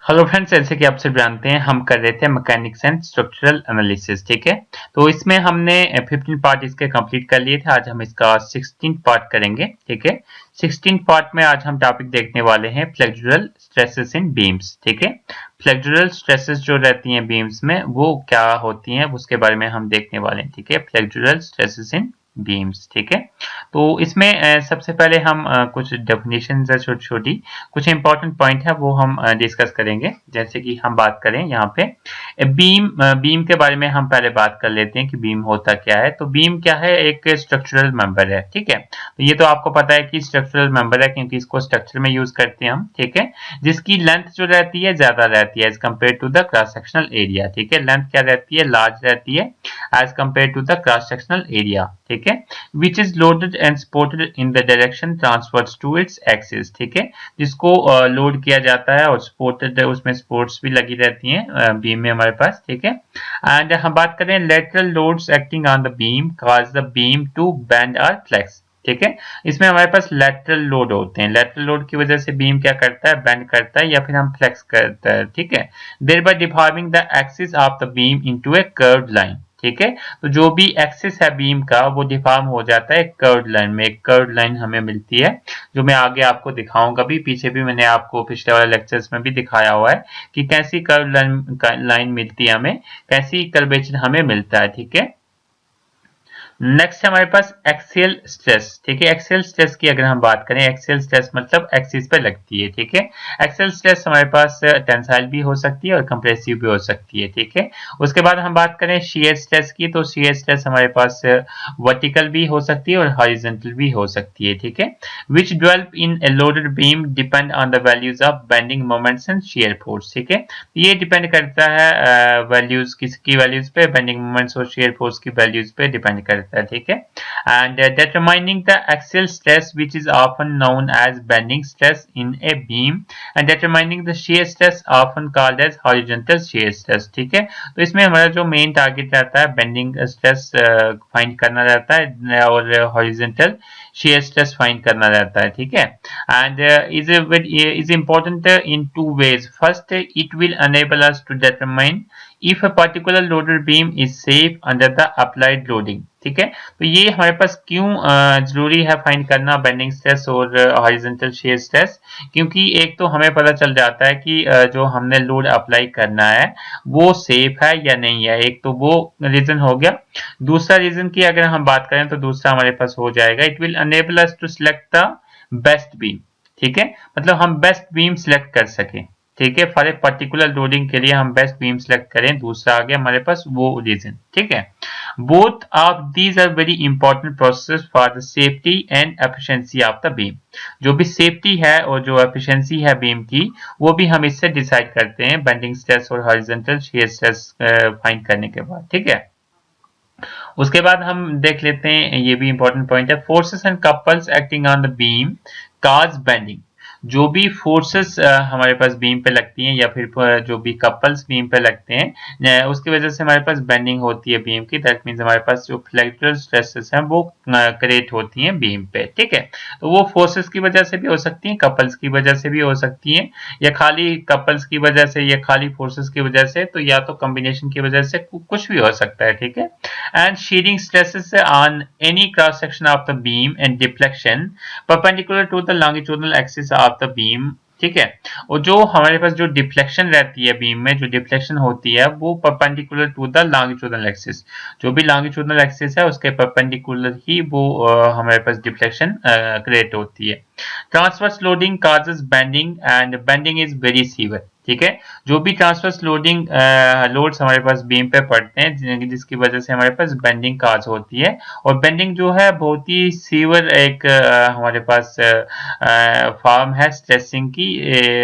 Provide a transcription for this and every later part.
Hello friends, जैसे कि आप सब जानते हैं हम कर रहे थे मैकेनिक्स एंड स्ट्रक्चरल एनालिसिस। ठीक है, तो इसमें हमने 15 पार्ट इसके कंप्लीट कर लिए थे। आज हम इसका 16 पार्ट करेंगे। ठीक है, 16 पार्ट में आज हम टॉपिक देखने वाले हैं फ्लेक्सुरल स्ट्रेसेस इन बीम्स। ठीक है, फ्लेक्सुरल स्ट्रेसेस जो रहती हैं बीम्स में वो क्या होती हैं उसके बारे में हम देखने वाले हैं। ठीक है, फ्लेक्सुरल स्ट्रेसेस इन बीम्स। ठीक है, तो इसमें सबसे पहले हम कुछ डेफिनेशन है छोटी छोटी, कुछ इंपॉर्टेंट पॉइंट है वो हम डिस्कस करेंगे। जैसे कि हम बात करें यहाँ पे बीम के बारे में हम पहले बात कर लेते हैं कि बीम होता क्या है। तो बीम क्या है, एक स्ट्रक्चरल मेंबर है। ठीक है, तो ये तो आपको पता है कि स्ट्रक्चरल मेंबर है क्योंकि इसको स्ट्रक्चर में यूज करते हैं हम। ठीक है, जिसकी लेंथ जो रहती है ज्यादा रहती है as compared to the cross sectional area. ठीक है, लेंथ क्या रहती है, लार्ज रहती है as compared to the cross sectional area. ठीक है, which is loaded and supported in the direction transverse to its axis। ठीक है, जिसको लोड किया जाता है और सपोर्टेड, उसमें सपोर्ट्स भी लगी रहती हैं बीम में हमारे पास। ठीक है, एंड हम बात करें lateral loads acting on the beam cause the beam to bend or flex। ठीक है, इसमें हमारे पास लेटरल लोड होते हैं। लेटरल लोड की वजह से बीम क्या करता है, बेंड करता है या फिर हम फ्लेक्स करता है। ठीक है, thereby deforming the axis of the beam into a curved line। ठीक है, तो जो भी एक्सिस है बीम का वो डिफॉर्म हो जाता है कर्व्ड लाइन में। एक कर्व्ड लाइन हमें मिलती है जो मैं आगे आपको दिखाऊंगा भी, पीछे भी मैंने आपको पिछले वाले लेक्चर्स में भी दिखाया हुआ है कि कैसी कर्व्ड लाइन मिलती है हमें, कैसी कर्वेचर हमें मिलता है। ठीक है, नेक्स्ट हमारे पास एक्सियल स्ट्रेस। ठीक है, एक्सियल स्ट्रेस की अगर हम बात करें, एक्सियल स्ट्रेस मतलब एक्सिस पे लगती है। ठीक है, एक्सियल स्ट्रेस हमारे पास टेंसाइल भी हो सकती है और कंप्रेसिव भी हो सकती है। ठीक है, उसके बाद हम बात करें शियर स्ट्रेस की, तो शियर स्ट्रेस हमारे पास वर्टिकल भी हो सकती है और हॉरिजॉन्टल भी हो सकती है। ठीक है, which develop in A loaded beam depend on the values of bending moments and shear force. ठीक है, ये डिपेंड करता है वैल्यूज किसकी वैल्यूज पे, बेंडिंग मोमेंट्स और शियर फोर्स की वैल्यूज पे डिपेंड करता है। ठीक है, and determining the axial stress which is often known as bending stress in a beam and determining the shear stress often called as horizontal shear stress। ठीक है, तो इसमें हमारा जो मेन टारगेट रहता है बेंडिंग स्ट्रेस फाइंड करना रहता है और हॉरिजॉन्टल shear stress फाइंड करना रहता है। ठीक है, and is important in two ways. First, it will enable us to determine if a particular loaded beam is safe under the applied loading। ठीक है, तो ये हमारे पास क्यों जरूरी है फाइंड करना बेंडिंग स्ट्रेस और हॉरिजॉन्टल शियर स्ट्रेस, क्योंकि एक तो हमें पता चल जाता है कि जो हमने लोड अप्लाई करना है वो सेफ है या नहीं है। एक तो वो रीजन हो गया। दूसरा रीजन की अगर हम बात करें तो दूसरा हमारे पास हो जाएगा, it will enable us to select the best beam. ठीक है, मतलब हम बेस्ट बीम सिलेक्ट कर सकें। ठीक है, फॉर ए पर्टिकुलर लोडिंग के लिए हम बेस्ट बीम सिलेक्ट करें। दूसरा आ गया हमारे पास वो रीजन। ठीक है, both of these are very important processes for the safety and efficiency of the beam। जो भी सेफ्टी है और जो एफिशिएंसी है बीम की वो भी हम इससे डिसाइड करते हैं बेंडिंग स्ट्रेस और हॉरिजॉन्टल शियर स्ट्रेस फाइंड करने के बाद। ठीक है, उसके बाद हम देख लेते हैं, ये भी इंपॉर्टेंट पॉइंट है, forces and couples acting on the beam cause bending. जो भी फोर्सेस हमारे पास बीम पे लगती हैं या फिर जो भी कपल्स बीम पे लगते हैं उसकी वजह से हमारे पास बेंडिंग होती है बीम की। दैट मींस हमारे पास जो फ्लेक्सुरल स्ट्रेसेस हैं वो क्रिएट होती हैं बीम पे। ठीक है, तो वो फोर्सेस की वजह से भी हो सकती हैं, कपल्स की वजह से भी हो सकती हैं, या खाली कपल्स की वजह से या खाली फोर्सेस की वजह से, तो या तो कॉम्बिनेशन की वजह से कुछ भी हो सकता है। ठीक है, and shearing stresses on any cross section of the beam and deflection perpendicular to the longitudinal axis of the beam। ठीक है, और जो हमारे पास जो डिफ्लेक्शन रहती है बीम में, जो डिफ्लेक्शन होती है वो perpendicular to the longitudinal axis. जो भी लॉन्गिट्यूडनल एक्सिस है उसके परपेंडिकुलर ही वो हमारे पास डिफ्लेक्शन क्रिएट होती है। Transverse loading causes bending and bending is very severe। ठीक है, जो भी ट्रांसवर्स लोडिंग लोड्स हमारे पास बीम पे पड़ते हैं जिसकी वजह से हमारे पास बेंडिंग काज होती है, और बेंडिंग जो है बहुत ही सीवर एक हमारे पास फॉर्म है स्ट्रेसिंग की,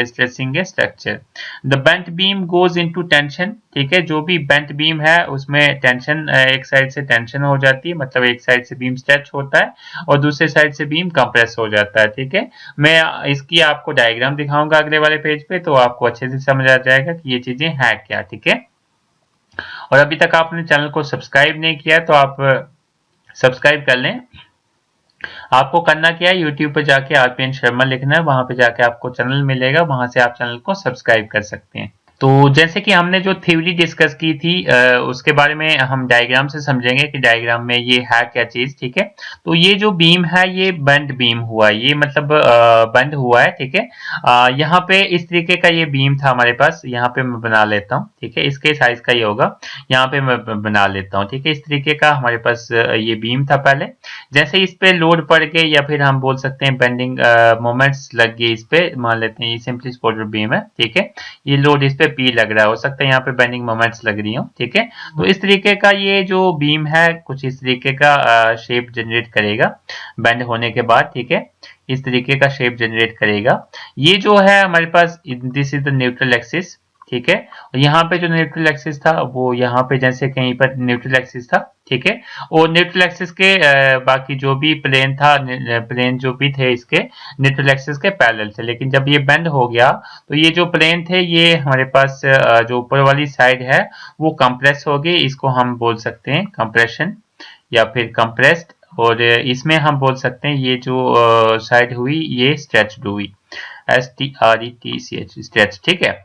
stressing structure. The bent beam goes into tension. ठीक है, जो भी बेंट बीम है उसमें टेंशन, एक साइड से टेंशन हो जाती है, मतलब एक साइड से बीम स्ट्रेच होता है और दूसरे साइड से बीम कंप्रेस हो जाता है। ठीक है, मैं इसकी आपको डायग्राम दिखाऊंगा अगले वाले पेज पे, तो आपको अच्छे से समझ आ जाएगा कि ये चीजें हैं क्या। ठीक है, और अभी तक आपने चैनल को सब्सक्राइब नहीं किया तो आप सब्सक्राइब कर लें आपको करना क्या है, यूट्यूब पे जाके आरपीएन शर्मा लिखना है, वहां पे जाके आपको चैनल मिलेगा, वहां से आप चैनल को सब्सक्राइब कर सकते हैं। तो जैसे कि हमने जो थ्योरी डिस्कस की थी उसके बारे में हम डायग्राम से समझेंगे कि डायग्राम में ये है क्या चीज, ठीक है। तो ये जो बीम है ये बेंड बीम हुआ है, ये मतलब बेंड हुआ है, ठीक है। यहाँ पे इस तरीके का ये बीम था हमारे पास, यहाँ पे मैं बना लेता हूँ, ठीक है। इसके साइज का ये होगा, यहाँ पे मैं बना लेता हूँ, ठीक है। इस तरीके का हमारे पास ये बीम था पहले। जैसे इस पे लोड पड़ गए या फिर हम बोल सकते हैं बेंडिंग मोमेंट्स लग गए इस पे, मान लेते हैं ये सिंपली सपोर्टेड बीम है, ठीक है। ये लोड इस पे पी लग रहा है, हो सकता है यहाँ पे बेंडिंग मोमेंट्स लग रही हो, ठीक है। तो इस तरीके का ये जो बीम है कुछ इस तरीके का शेप जनरेट करेगा बेंड होने के बाद, ठीक है। इस तरीके का शेप जनरेट करेगा। ये जो है हमारे पास this is the neutral axis, ठीक है। और यहाँ पे जो न्यूट्रल एक्सिस था वो यहाँ पे जैसे कहीं पर न्यूट्रल एक्सिस था, ठीक है। और न्यूट्रल एक्सिस के बाकी जो भी प्लेन था, प्लेन जो भी थे इसके न्यूट्रल एक्सिस के पैरेलल थे, लेकिन जब ये बेंड हो गया तो ये जो प्लेन थे ये हमारे पास जो ऊपर वाली साइड है वो कंप्रेस हो गई, इसको हम बोल सकते हैं कंप्रेशन या फिर कंप्रेस्ड। और इसमें हम बोल सकते हैं ये जो साइड हुई ये स्ट्रेच्ड हुई, STRETCH स्ट्रेच, ठीक है।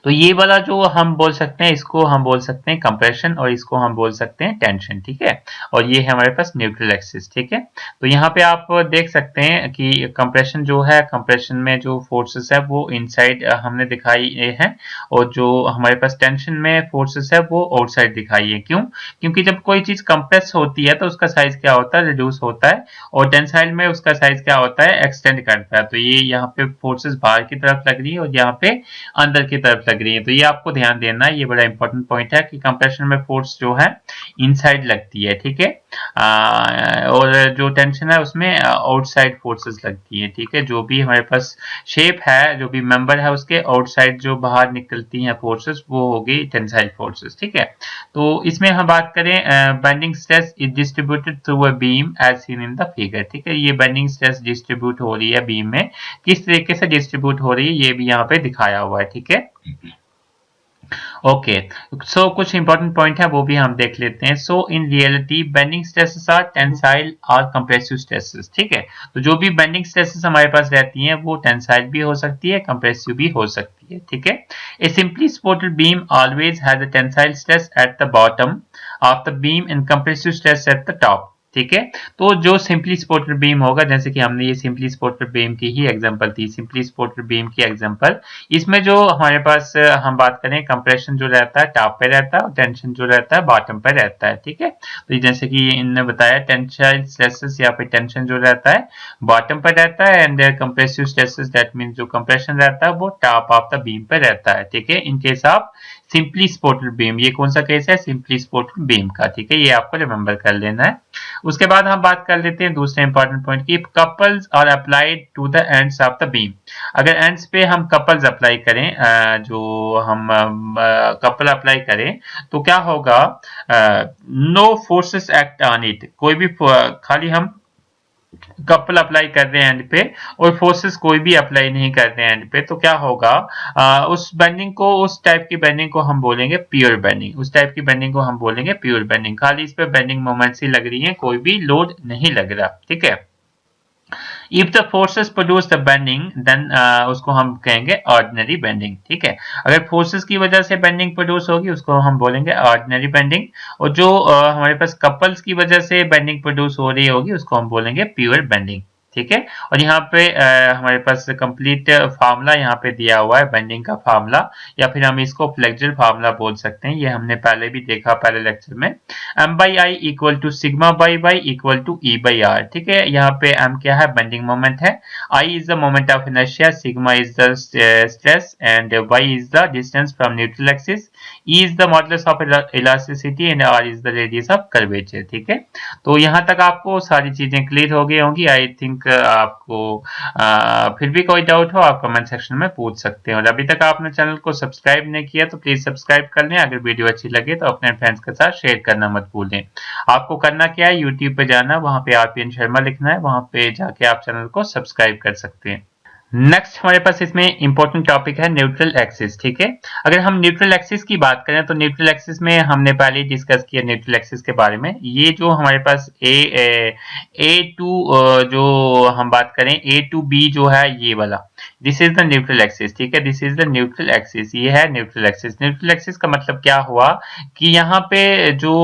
तो ये वाला जो हम बोल सकते हैं इसको हम बोल सकते हैं कंप्रेशन और इसको हम बोल सकते हैं टेंशन, ठीक है। और ये है हमारे पास न्यूट्रल एक्सिस, ठीक है। तो यहाँ पे आप देख सकते हैं कि कंप्रेशन जो है, कंप्रेशन में जो फोर्सेस है वो इनसाइड हमने दिखाई है, और जो हमारे पास टेंशन में फोर्सेस है वो आउटसाइड दिखाई है। क्यों? क्योंकि जब कोई चीज कंप्रेस होती है तो उसका साइज क्या होता है, रिड्यूस होता है, और टेंसाइल में उसका साइज क्या होता है, एक्सटेंड करता है। तो ये यहाँ पे फोर्सेस बाहर की तरफ लग रही है और यहाँ पे अंदर की तरफ लग रही है। तो ये आपको ध्यान देना है, ये बड़ा इंपॉर्टेंट पॉइंट है कि कंप्रेशन में फोर्स जो है इनसाइड लगती है, ठीक है। और जो टेंशन है उसमें आउटसाइड फोर्सेस लगती है, ठीक है। जो भी हमारे पास शेप है, जो भी मेंबर है उसके आउटसाइड जो बाहर निकलती हैं फोर्सेस वो होगी टेंसाइल फोर्सेस, ठीक है। तो इसमें हम बात करें bending stress is distributed through a beam as seen in the figure, ठीक है। ये बेंडिंग स्ट्रेस डिस्ट्रीब्यूट हो रही है बीम में, किस तरीके से डिस्ट्रीब्यूट हो रही है ये भी यहाँ पे दिखाया हुआ है, ठीक है। ओके, सो कुछ इंपॉर्टेंट पॉइंट है वो भी हम देख लेते हैं। So in reality bending stresses are tensile और कंप्रेसिव स्ट्रेसेस, ठीक है। तो जो भी बेंडिंग स्ट्रेसेस हमारे पास रहती हैं वो टेंसाइल भी हो सकती है, कंप्रेसिव भी हो सकती है, ठीक है। ए simply supported beam always has a tensile stress at the bottom of the beam and compressive stress at the top, ठीक है। तो जो सिंपली सपोर्टेड बीम होगा, जैसे कि हमने ये सिंपली सपोर्टेड बीम की ही एग्जांपल थी, सिंपली सपोर्टेड बीम की एग्जांपल, इसमें जो हमारे पास हम बात करें कंप्रेशन जो रहता है टॉप पे रहता है और टेंशन जो रहता है बॉटम पे रहता है, ठीक है। तो जैसे कि इनने बताया टेंसाइल स्ट्रेसेस या फिर टेंशन जो रहता है बॉटम पे रहता है, and compressive stresses that means जो कंप्रेशन रहता है वो टॉप ऑफ द बीम पे रहता है, ठीक है। In case of simply supported beam, ये कौन सा केस है, सिंपली सपोर्टेड बीम का, ठीक है। ये आपको रिमेंबर कर लेना है। उसके बाद हम बात कर लेते हैं दूसरे इंपॉर्टेंट पॉइंट की, couples are applied to the ends of the beam. अगर एंड्स पे हम कपल्स अप्लाई करें, जो हम कपल अप्लाई करें तो क्या होगा, no forces act on it, कोई भी खाली हम कपल अप्लाई कर रहे हैं एंड पे और फोर्सेस कोई भी अप्लाई नहीं कर रहे हैं एंड पे, तो क्या होगा, उस बेंडिंग को, उस टाइप की बेंडिंग को हम बोलेंगे प्योर बेंडिंग, उस टाइप की बेंडिंग को हम बोलेंगे प्योर बेंडिंग। खाली इस पे बेंडिंग मोमेंट्स ही लग रही है, कोई भी लोड नहीं लग रहा, ठीक है। If the forces produce the bending then उसको हम कहेंगे ऑर्डिनरी बेंडिंग, ठीक है। अगर फोर्सेस की वजह से बेंडिंग प्रोड्यूस होगी उसको हम बोलेंगे ऑर्डिनरी बेंडिंग, और जो हमारे पास कपल्स की वजह से बेंडिंग प्रोड्यूस हो रही होगी उसको हम बोलेंगे प्योर बेंडिंग, ठीक है। और यहाँ पे हमारे पास कंप्लीट फार्मूला यहाँ पे दिया हुआ है बेंडिंग का फार्मूला, या फिर हम इसको फ्लेक्सर फार्मूला बोल सकते हैं, ये हमने पहले भी देखा पहले लेक्चर में। m by i equal to sigma by y equal to e by r, ठीक है। यहाँ पे m क्या है, बेंडिंग मोमेंट है, i is the moment of inertia, sigma is the stress and y is the distance from neutral axis, e is the modulus of elasticity and r is the radius of curvature, ठीक है। तो यहाँ तक आपको सारी चीजें clear हो गई होंगी। आई थिंक आपको फिर भी कोई डाउट हो आप कमेंट सेक्शन में पूछ सकते हैं, और अभी तक आपने चैनल को सब्सक्राइब नहीं किया तो प्लीज सब्सक्राइब कर लें। अगर वीडियो अच्छी लगे तो अपने फ्रेंड्स के साथ शेयर करना मत भूलें। आपको करना क्या है, यूट्यूब पे जाना, वहां पे आरपीएन शर्मा लिखना है, वहां पे जाके आप चैनल को सब्सक्राइब कर सकते हैं। नेक्स्ट हमारे पास इसमें इंपॉर्टेंट टॉपिक है न्यूट्रल एक्सिस। ठीक है, अगर हम न्यूट्रल एक्सिस की बात करें तो न्यूट्रल एक्सिस में हमने पहले डिस्कस किया न्यूट्रल एक्सिस के बारे में। ये जो हमारे पास ए टू जो हम बात करें ए टू बी जो है ये वाला, this is the neutral axis. ठीक है, this is the neutral axis, ये है न्यूट्रल एक्सिस। न्यूट्रल एक्सिस का मतलब क्या हुआ कि यहाँ पे जो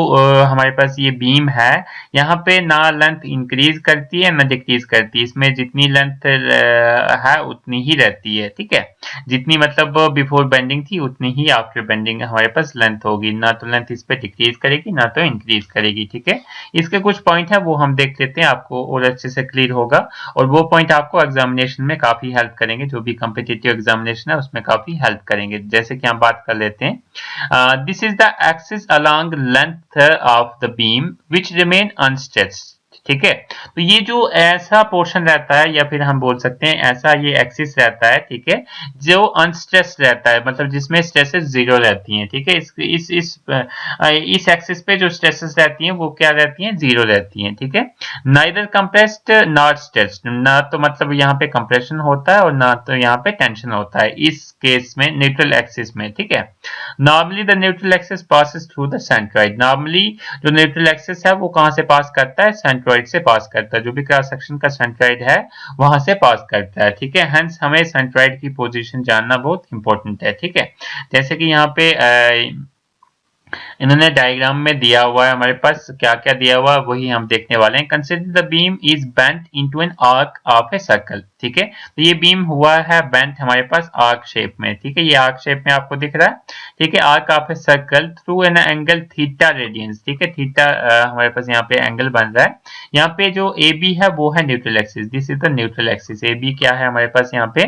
हमारे पास ये बीम है, यहाँ पे ना लेंथ इंक्रीज करती है ना डिक्रीज करती है, इसमें जितनी लेंथ है उतनी ही रहती है। ठीक है, जितनी मतलब बिफोर बेंडिंग थी उतनी ही आफ्टर बेंडिंग हमारे पास लेंथ होगी, ना तो लेंथ इस पे डिक्रीज करेगी ना तो इंक्रीज करेगी। ठीक है, इसके कुछ पॉइंट है वो हम देख लेते हैं, आपको और अच्छे से क्लियर होगा और वो पॉइंट आपको एग्जामिनेशन में काफी हेल्प करेंगे, जो भी कॉम्पिटिटिव एग्जामिनेशन है उसमें काफी हेल्प करेंगे। जैसे कि हम बात कर लेते हैं, this is the axis along length of the beam which remain unstretched. ठीक है, तो ये जो ऐसा पोर्शन रहता है या फिर हम बोल सकते हैं ऐसा ये एक्सिस रहता है, ठीक है, जो अनस्ट्रेस्ड रहता है, मतलब जिसमें स्ट्रेसेस जीरो रहती हैं। ठीक है, इस एक्सिस पे जो स्ट्रेसेस रहती हैं वो क्या रहती हैं, जीरो रहती हैं। ठीक है, नाइदर कंप्रेस्ड नॉट स्ट्रेस्ड, ना तो मतलब यहाँ पे कंप्रेशन होता है और ना तो यहाँ पे टेंशन होता है इस केस में न्यूट्रल एक्सिस में। ठीक है, normally the neutral axis passes through the centroid. Normally जो न्यूट्रल एक्सिस है वो कहां से पास करता है, सेंट्रॉइड से पास करता है, जो भी क्रॉस सेक्शन का सेंट्रॉइड है वहां से पास करता है। ठीक है, हेंस हमें सेंट्रॉइड की पोजीशन जानना बहुत इंपॉर्टेंट है। ठीक है, जैसे कि यहाँ पे इन्होंने डायग्राम में दिया हुआ है, हमारे पास क्या क्या दिया हुआ है वही हम देखने वाले हैं। Consider the beam is bent into an arc of a circle. ठीक है, तो ये बीम हुआ है बेंट हमारे पास आर्क शेप में। ठीक है, ये आर्क शेप में आपको दिख रहा है। ठीक है, arc of a circle through an angle theta radians. ठीक है, थीटा हमारे पास यहाँ पे एंगल बन रहा है। यहाँ पे जो ए बी है वो है neutral axis, this is the neutral axis. A B क्या है हमारे पास यहाँ पे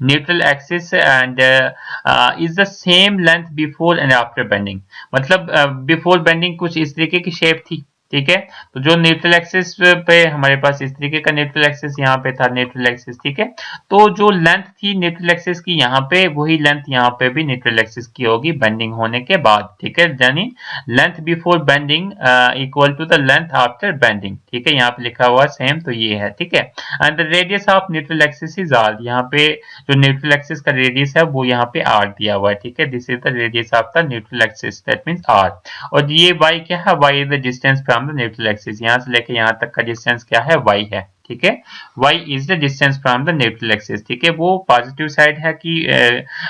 neutral axis end is the same length before and after bending. मतलब बिफोर बेंडिंग कुछ इस तरीके की शेप थी। ठीक है, तो जो न्यूट्रल एक्सिस पे हमारे पास इस तरीके का न्यूट्रल एक्सिस यहाँ पे था न्यूट्रल एक्सिस। ठीक है, तो जो लेंथ थी न्यूट्रल एक्सिस की यहाँ पे वही लेंथ यहाँ पे भी न्यूट्रल एक्सिस की होगी बेंडिंग होने के बाद। ठीक है, यानी length before bending equal to the length after bending. ठीक है, यहाँ पे लिखा हुआ सेम तो ये है। ठीक है, and the radius of neutral axis is R. यहाँ पे जो न्यूट्रल एक्सिस का रेडियस है वो यहाँ पे आर दिया हुआ है। ठीक है, this is the radius of the neutral axis, that means R. और ये y क्या है, y is the distance from the neutral axis, यहाँ से लेके यहाँ तक का डिस्टेंस क्या है, y है। ठीक है, y is the distance from the neutral axis. ठीक है, वो पॉजिटिव साइड है कि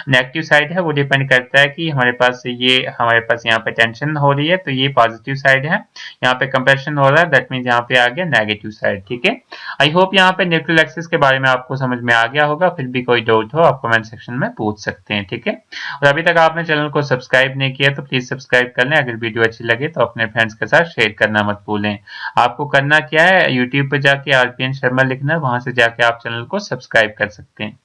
नेगेटिव साइड है वो डिपेंड करता है कि हमारे पास यहाँ पे टेंशन हो रही है तो ये पॉजिटिव साइड है, यहाँ पे कंप्रेशन हो रहा है दैट मींस यहाँ पे आ गया नेगेटिव साइड। ठीक है, आई होप यहाँ पे न्यूट्रल एक्सिस के बारे में आपको समझ में आ गया होगा। फिर भी कोई डाउट हो आप कमेंट सेक्शन में पूछ सकते हैं। ठीक है, और अभी तक आपने चैनल को सब्सक्राइब नहीं किया तो प्लीज सब्सक्राइब कर लें। अगर वीडियो अच्छी लगे तो अपने फ्रेंड्स के साथ शेयर करना मत भूलें। आपको करना क्या है, यूट्यूब पे जाके आरपीएन शर्मा लिखना, वहां से जाके आप चैनल को सब्सक्राइब कर सकते हैं।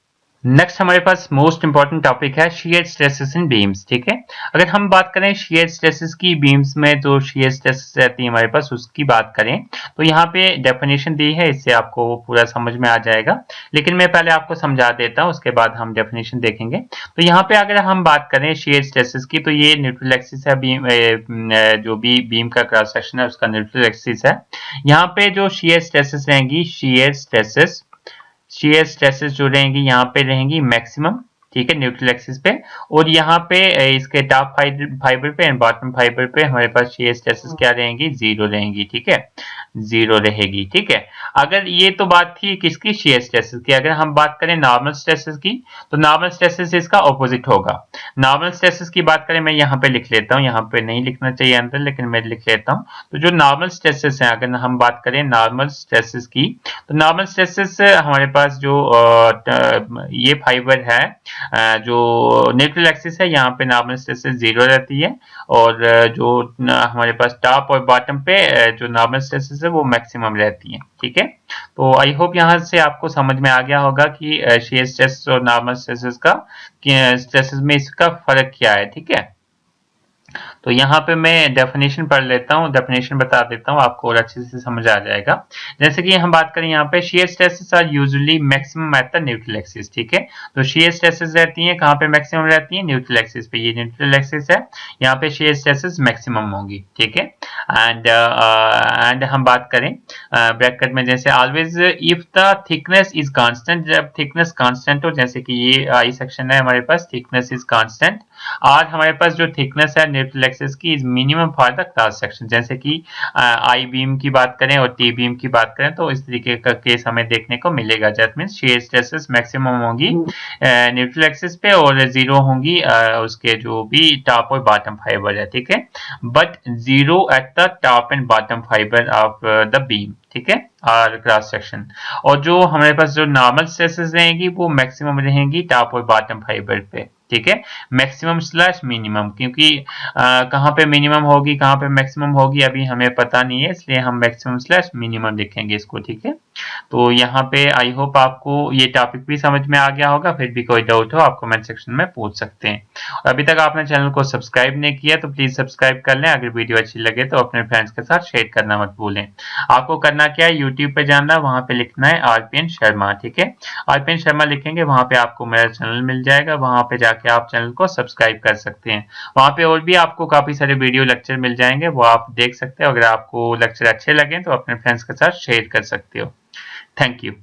नेक्स्ट हमारे पास मोस्ट इंपॉर्टेंट टॉपिक है शियर स्ट्रेसेस इन बीम्स। ठीक है, अगर हम बात करें शियर स्ट्रेसेस की बीम्स में, जो शियर स्ट्रेसेस रहती है हमारे पास उसकी बात करें तो यहाँ पे डेफिनेशन दी है, इससे आपको पूरा समझ में आ जाएगा। लेकिन मैं पहले आपको समझा देता हूँ, उसके बाद हम डेफिनेशन देखेंगे। तो यहाँ पे अगर हम बात करें शियर स्ट्रेसेस की तो ये न्यूट्रल एक्सिस है, बीम जो भी बीम का क्रॉस सेक्शन है उसका न्यूट्रल एक्सिस है। यहाँ पे जो शियर स्ट्रेसेस रहेंगी, शियर स्ट्रेसेस जो रहेंगी यहाँ पे रहेंगी मैक्सिमम। ठीक है, न्यूट्रल एक्सिस पे, और यहाँ पे इसके टॉप फाइबर पे एंड बॉटम फाइबर पे हमारे पास शियर स्ट्रेसेस क्या रहेंगी, जीरो रहेंगी। ठीक है, जीरो रहेगी। ठीक है, अगर ये तो बात थी किसकी, शियर स्ट्रेसेस की। अगर हम बात करें नॉर्मल स्ट्रेसेस की तो नॉर्मल स्ट्रेसेस इसका ऑपोजिट होगा। नॉर्मल स्ट्रेसेस की बात करें, मैं यहाँ पे लिख लेता हूँ, यहाँ पे नहीं लिखना चाहिए अंदर लेकिन मैं लिख लेता हूँ। तो जो नॉर्मल स्ट्रेसेस हैं, अगर हम बात करें नॉर्मल स्ट्रेसेस की तो नॉर्मल स्ट्रेसेस हमारे पास जो ये फाइबर है, जो न्यूट्रल एक्सिस है यहाँ पे नॉर्मल स्ट्रेसेस जीरो रहती है, और जो हमारे पास टॉप और बॉटम पे जो नॉर्मल स्ट्रेसेस है वो मैक्सिमम रहती है। ठीक है, तो आई होप यहाँ से आपको समझ में आ गया होगा कि शियर स्ट्रेस और नॉर्मल स्ट्रेसेस में इसका फर्क क्या है। ठीक है, तो यहाँ पे मैं डेफिनेशन पढ़ लेता हूँ, डेफिनेशन बता देता हूँ, आपको और अच्छे से समझ आ जाएगा। जैसे कि हम बात करें यहाँ पे shear stresses are usually maximum at the neutral axis, ठीक है। तो shear stresses रहती हैं कहाँ पे मैक्सिमम रहती है, न्यूट्रल एक्सिस पे। ये न्यूट्रल एक्सिस है, यहाँ पे shear stresses मैक्सिमम होगी, ठीक है। एंड हम बात करें ब्रैकेट में, जैसे always if the thickness is constant, जब थिकनेस कांस्टेंट हो, जैसे कि ये आई सेक्शन है हमारे पास, थिकनेस इज कांस्टेंट, और हमारे पास जो थिकनेस है न्यूट्रल एक्सिस की is minimum for the cross section. जैसे कि आई बीम की बात करें और टी बीम की बात करें तो इस तरीके का केस हमें देखने को मिलेगा। That means shear stresses maximum होंगी न्यूट्रल एक्सिस पे और जीरो होंगी उसके जो भी टॉप और बॉटम फाइबर है, ठीक है। But zero at the top and bottom fibre of the beam, ठीक है, और क्रॉस सेक्शन। और जो हमारे पास जो नॉर्मल स्ट्रेसेस रहेंगी वो मैक्सिमम रहेंगी टॉप और बॉटम फाइबर पे, ठीक है। मैक्सिमम स्लैश मिनिमम, क्योंकि कहाँ पे मिनिमम होगी कहाँ पे मैक्सिमम होगी अभी हमें पता नहीं है, इसलिए हम मैक्सिमम स्लैश मिनिमम लिखेंगे इसको, ठीक है। तो यहाँ पे आई होप आपको ये टॉपिक भी समझ में आ गया होगा। फिर भी कोई डाउट हो आप कमेंट सेक्शन में पूछ सकते हैं। और अभी तक आपने चैनल को सब्सक्राइब नहीं किया तो प्लीज सब्सक्राइब कर लें। अगर वीडियो अच्छी लगे तो अपने फ्रेंड्स के साथ शेयर करना मत भूलें। आपको करना क्या है, यूट्यूब पे जाना है, वहां पे लिखना है आरपीएन शर्मा, ठीक है। आरपीएन शर्मा लिखेंगे, वहां पे आपको मेरा चैनल मिल जाएगा, वहां पे जाके आप चैनल को सब्सक्राइब कर सकते हैं। वहां पे और भी आपको काफी सारे वीडियो लेक्चर मिल जाएंगे, वो आप देख सकते हो। अगर आपको लेक्चर अच्छे लगे तो अपने फ्रेंड्स के साथ शेयर कर सकते हो। Thank you.